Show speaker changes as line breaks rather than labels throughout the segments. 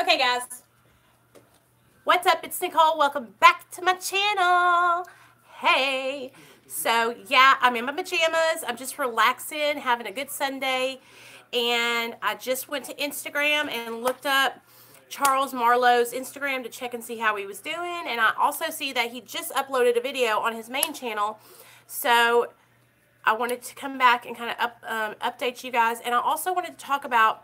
Okay, guys, what's up? It's Nicole. Welcome back to my channel. Hey. So, yeah, I'm in my pajamas. I'm just relaxing, having a good Sunday. And I just went to Instagram and looked up Charles Marlowe's Instagram to check and see how he was doing. And I also see that he just uploaded a video on his main channel. So, I wanted to come back and kind of update you guys. And I also wanted to talk about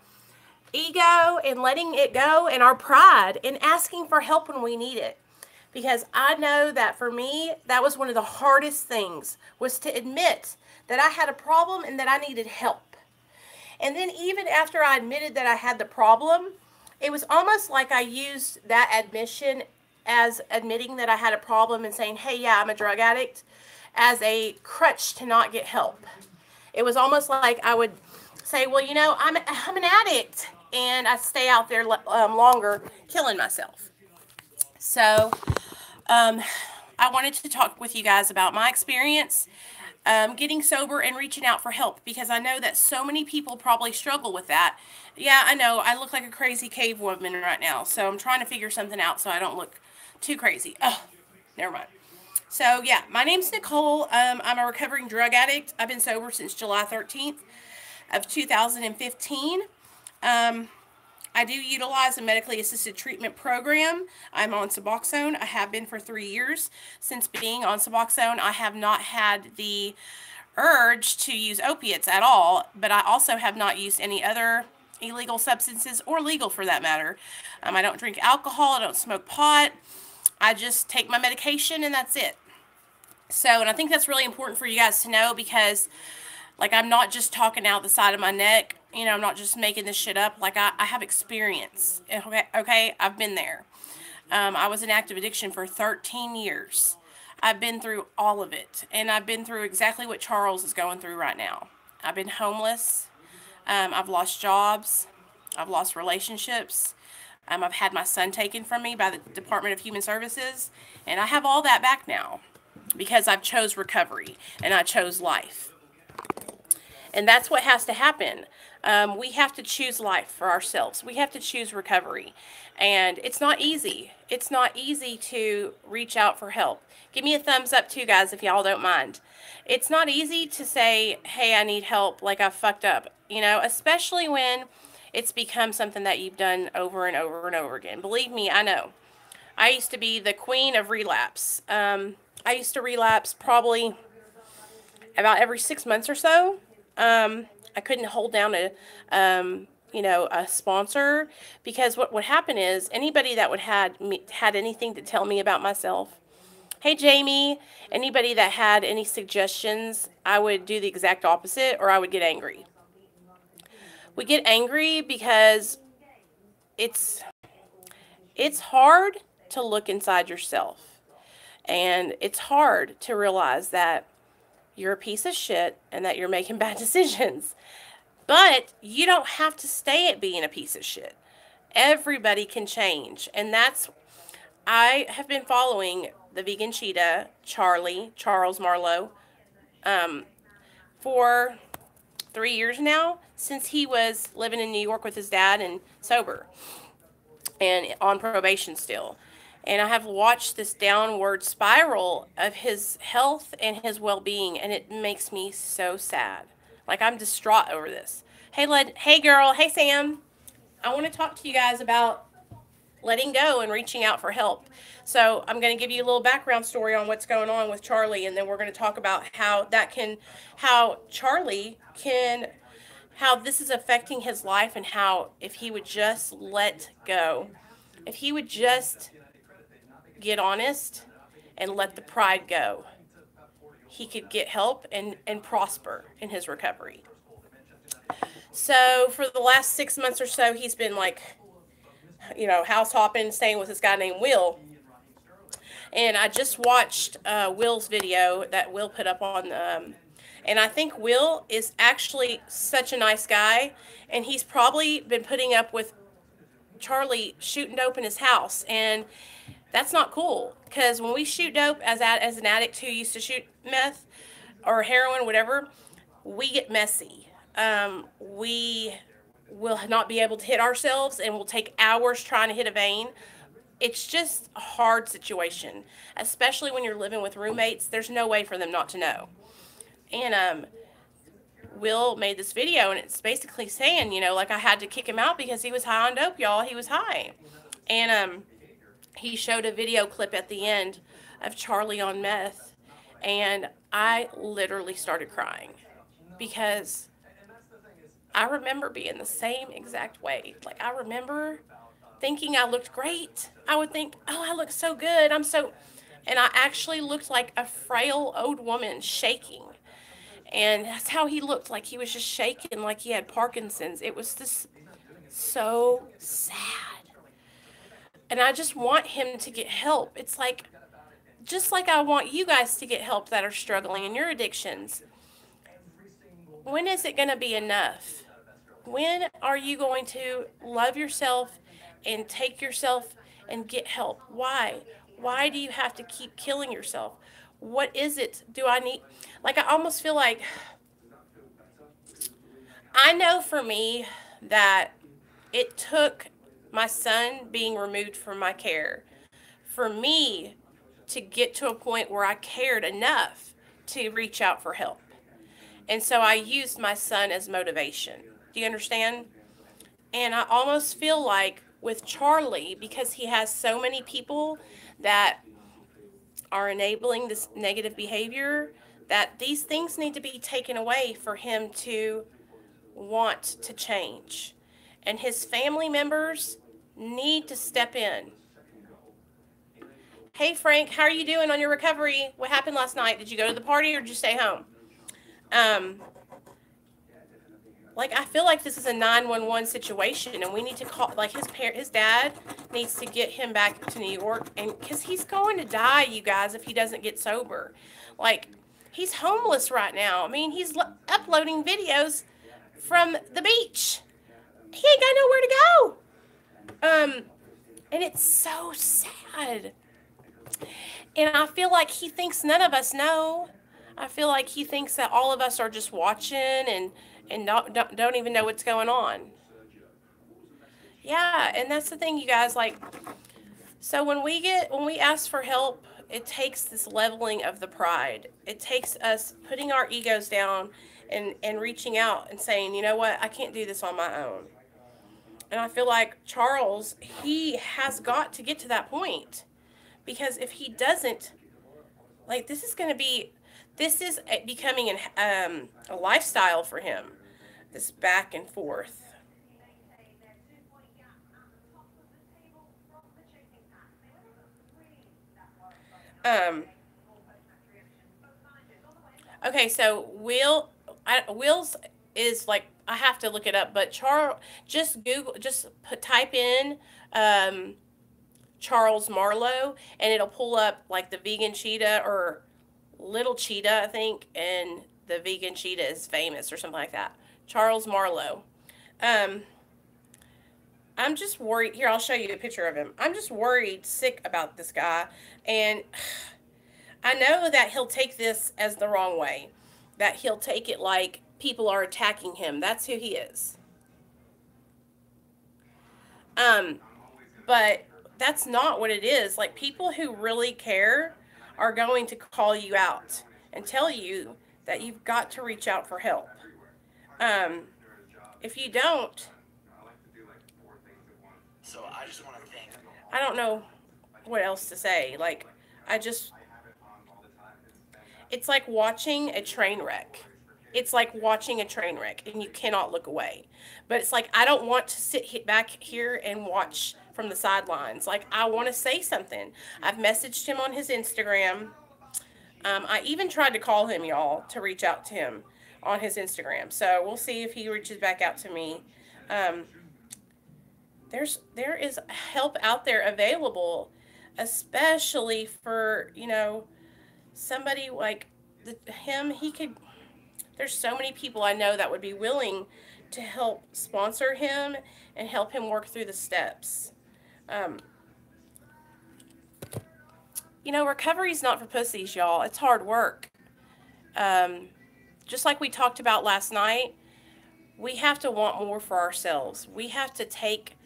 ego and letting it go and our pride and asking for help when we need it. Because I know that for me, that was one of the hardest things, was to admit that I had a problem and that I needed help. And then even after I admitted that I had the problem, it was almost like I used that admission as admitting that I had a problem and saying, hey, yeah, I'm a drug addict, as a crutch to not get help. It was almost like I would say, well, you know, I'm an addict, and I stay out there longer killing myself. So I wanted to talk with you guys about my experience getting sober and reaching out for help, because I know that so many people probably struggle with that. Yeah, I know I look like a crazy cave woman right now, so I'm trying to figure something out so I don't look too crazy. Oh, never mind. So yeah, my name's Nicole. I'm a recovering drug addict. I've been sober since July 13th of 2015. I do utilize a medically assisted treatment program. I'm on Suboxone. I have been for 3 years. Since being on Suboxone, I have not had the urge to use opiates at all, but I also have not used any other illegal substances, or legal for that matter. I don't drink alcohol. I don't smoke pot. I just take my medication and that's it. So, and I think that's really important for you guys to know, because like, I'm not just talking out the side of my neck. You know, I'm not just making this shit up. Like, I have experience. Okay? I've been there. I was in active addiction for 13 years. I've been through all of it. And I've been through exactly what Charles is going through right now. I've been homeless. I've lost jobs. I've lost relationships. I've had my son taken from me by the Department of Human Services. And I have all that back now, because I've chose recovery and I chose life. And that's what has to happen. We have to choose life for ourselves. We have to choose recovery. And it's not easy. It's not easy to reach out for help. Give me a thumbs up too, guys, if y'all don't mind. It's not easy to say, hey, I need help, like I fucked up. You know, especially when it's become something that you've done over and over and over again. Believe me, I know. I used to be the queen of relapse. I used to relapse probably about every 6 months or so. I couldn't hold down a sponsor, because what would happen is anybody that had anything to tell me about myself, hey Jamie, anybody that had any suggestions, I would do the exact opposite, or I would get angry. We get angry because it's hard to look inside yourself, and it's hard to realize that you're a piece of shit and that you're making bad decisions. But you don't have to stay at being a piece of shit. Everybody can change. And I have been following the Vegan Cheetah, Charles Marlowe, for 3 years now, since he was living in New York with his dad and sober and on probation still. And I have watched this downward spiral of his health and his well-being, and it makes me so sad. Like, I'm distraught over this. Hey girl, hey Sam. I want to talk to you guys about letting go and reaching out for help. So I'm going to give you a little background story on what's going on with Charlie, and then we're going to talk about how this is affecting his life, and how if he would just let go, if he would just get honest and let the pride go, he could get help and prosper in his recovery. So for the last 6 months or so, he's been like, house hopping, staying with this guy named Will. And I just watched Will's video that Will put up on and I think Will is actually such a nice guy, and he's probably been putting up with Charlie shooting dope in his house, and that's not cool, because when we shoot dope as an addict who used to shoot meth or heroin, whatever, we get messy. We we'll not be able to hit ourselves, and we'll take hours trying to hit a vein. It's just a hard situation, especially when you're living with roommates. There's no way for them not to know. And Will made this video, and it's basically saying, like, I had to kick him out because he was high on dope, y'all. He was high. And he showed a video clip at the end of Charlie on meth, and I literally started crying because I remember being the same exact way. Like, I remember thinking I looked great. I would think, oh, I look so good. And I actually looked like a frail old woman shaking. And that's how he looked, like he was just shaking, like he had Parkinson's. It was just so sad. And I just want him to get help. It's like, just like I want you guys to get help that are struggling in your addictions. When is it going to be enough? When are you going to love yourself and take yourself and get help? Why? Why do you have to keep killing yourself? What is it? Do I need, like, I almost feel like, I know for me that it took my son being removed from my care for me to get to a point where I cared enough to reach out for help. And so I used my son as motivation. Do you understand? And I almost feel like with Charlie, because he has so many people that are enabling this negative behavior, that these things need to be taken away for him to want to change. And his family members need to step in. Hey, Frank, how are you doing on your recovery? What happened last night? Did you go to the party or did you stay home? Like, I feel like this is a 911 situation, and we need to call, like, his dad needs to get him back to New York, and because he's going to die, you guys, if he doesn't get sober. Like, he's homeless right now. I mean, he's uploading videos from the beach. He ain't got nowhere to go. And it's so sad. And I feel like he thinks none of us know. I feel like he thinks that all of us are just watching and don't even know what's going on. Yeah, and that's the thing, you guys. Like, so when we ask for help, it takes this leveling of the pride. It takes us putting our egos down and reaching out and saying, you know what, I can't do this on my own. And I feel like Charles, he has got to get to that point, because if he doesn't, like, this is becoming a lifestyle for him, this back and forth. Okay, so Will's is like, I have to look it up, but just type in Charles Marlowe, and it'll pull up like the vegan cheetah or little cheetah, I think, and the vegan cheetah is famous or something like that. Charles Marlowe. I'm just worried. Here, I'll show you a picture of him. I'm just worried, sick about this guy, and I know that he'll take this as the wrong way, that he'll take it like people are attacking him. That's who he is. But that's not what it is. Like, people who really care are going to call you out and tell you that you've got to reach out for help. If you don't,
so I just want to thank.
I don't know what else to say. Like, it's like watching a train wreck. It's like watching a train wreck, and you cannot look away. But it's like, I don't want to sit back here and watch from the sidelines. Like, I want to say something. I've messaged him on his Instagram. I even tried to call him, y'all, to reach out to him on his Instagram. So we'll see if he reaches back out to me. There is help out there available, especially for, somebody like him. There's so many people I know that would be willing to help sponsor him and help him work through the steps. Recovery is not for pussies, y'all. It's hard work. Just like we talked about last night, we have to want more for ourselves. We have to take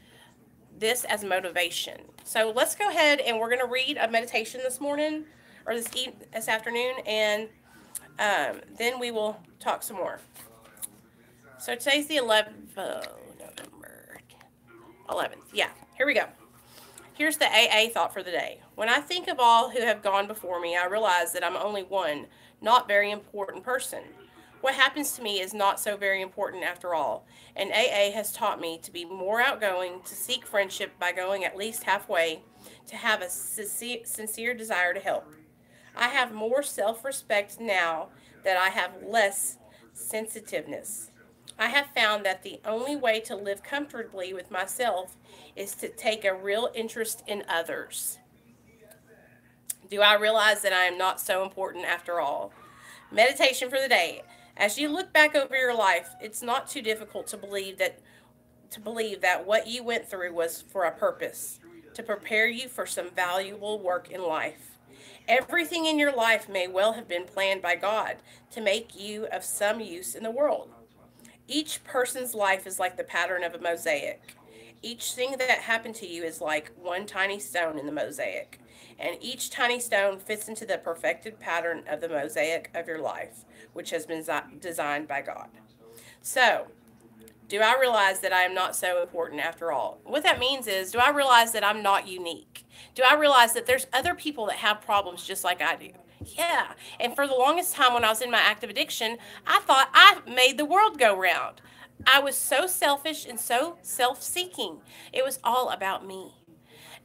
this as motivation. So let's go ahead and we're going to read a meditation this morning or this afternoon, and then we will talk some more. So today's the 11th, November 11th. Yeah, here we go. Here's the AA thought for the day. When I think of all who have gone before me, I realize that I'm only one not very important person. What happens to me is not so very important after all, and AA has taught me to be more outgoing, to seek friendship by going at least halfway, to have a sincere desire to help. I have more self-respect now that I have less sensitiveness. I have found that the only way to live comfortably with myself is to take a real interest in others. Do I realize that I am not so important after all? Meditation for the day. As you look back over your life, it's not too difficult to believe that what you went through was for a purpose, to prepare you for some valuable work in life. Everything in your life may well have been planned by God to make you of some use in the world. Each person's life is like the pattern of a mosaic. Each thing that happened to you is like one tiny stone in the mosaic, and each tiny stone fits into the perfected pattern of the mosaic of your life, which has been designed by God. So, do I realize that I am not so important after all? What that means is, do I realize that I'm not unique? Do I realize that there's other people that have problems just like I do? Yeah. And for the longest time when I was in my active addiction, I thought I made the world go round. I was so selfish and so self-seeking. It was all about me.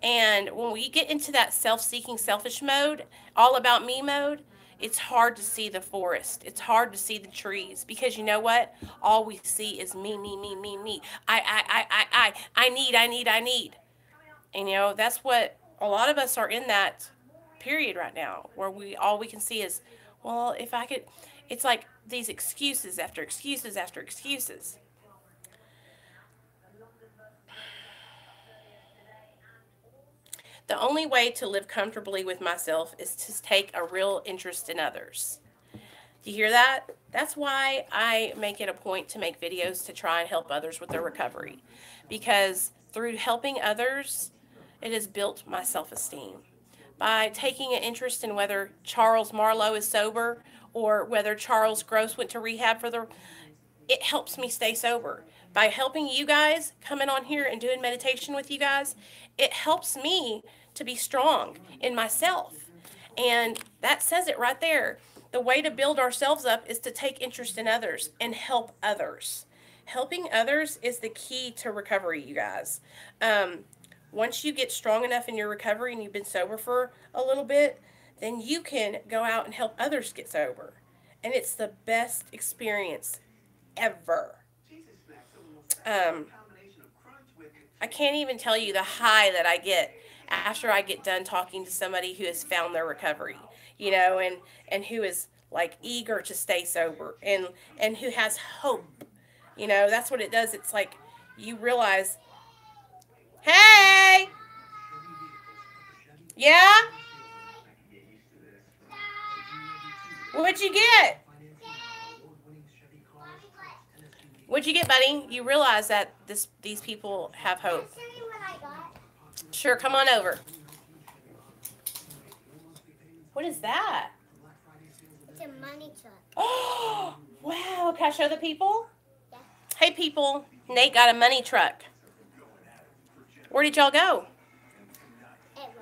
And when we get into that self-seeking, selfish mode, all about me mode, it's hard to see the forest. It's hard to see the trees because you know what? All we see is me, me, me, me, me. I need. And you know, that's what a lot of us are in that period right now where all we can see is, well, if I could, it's like these excuses after excuses after excuses. The only way to live comfortably with myself is to take a real interest in others. Do you hear that? That's why I make it a point to make videos to try and help others with their recovery. Because through helping others, it has built my self-esteem. By taking an interest in whether Charles Marlowe is sober or whether Charles Gross went to rehab it helps me stay sober. By helping you guys, coming on here and doing meditation with you guys, it helps me to be strong in myself. And that says it right there. The way to build ourselves up is to take interest in others and help others. Helping others is the key to recovery, you guys. Once you get strong enough in your recovery and you've been sober for a little bit, then you can go out and help others get sober. And it's the best experience ever. I can't even tell you the high that I get after I get done talking to somebody who has found their recovery, you know, and who is like eager to stay sober and who has hope. You know, that's what it does. It's like you realize, hey, yeah, what'd you get? What'd you get, buddy? You realize that these people have hope. Sure, come on over. What is that?
It's a money truck.
Oh, wow. Can I show the people?
Yeah.
Hey, people. Nate got a money truck. Where did y'all go?
At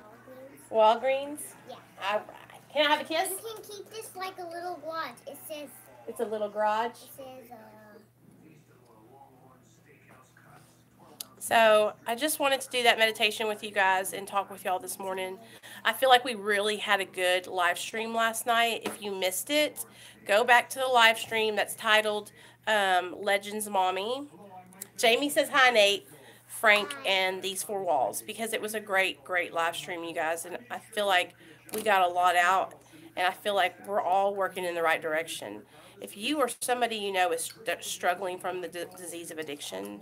Walgreens.
Walgreens?
Yeah.
All right. Can I have a kiss?
You can keep this like a little watch. It says...
It's a little garage.
It says,
So I just wanted to do that meditation with you guys and talk with y'all this morning. I feel like we really had a good live stream last night. If you missed it, go back to the live stream that's titled Legends Mommy. Jamie says hi, Nate, Frank, and These Four Walls, because it was a great, great live stream, you guys. And I feel like we got a lot out, and I feel like we're all working in the right direction. If you or somebody you know is struggling from the disease of addiction,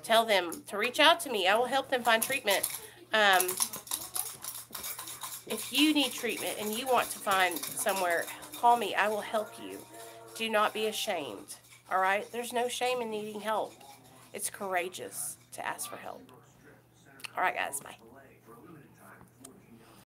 tell them to reach out to me. I will help them find treatment. If you need treatment and you want to find somewhere, call me. I will help you. Do not be ashamed. all right? There's no shame in needing help. It's courageous to ask for help. All right, guys, bye.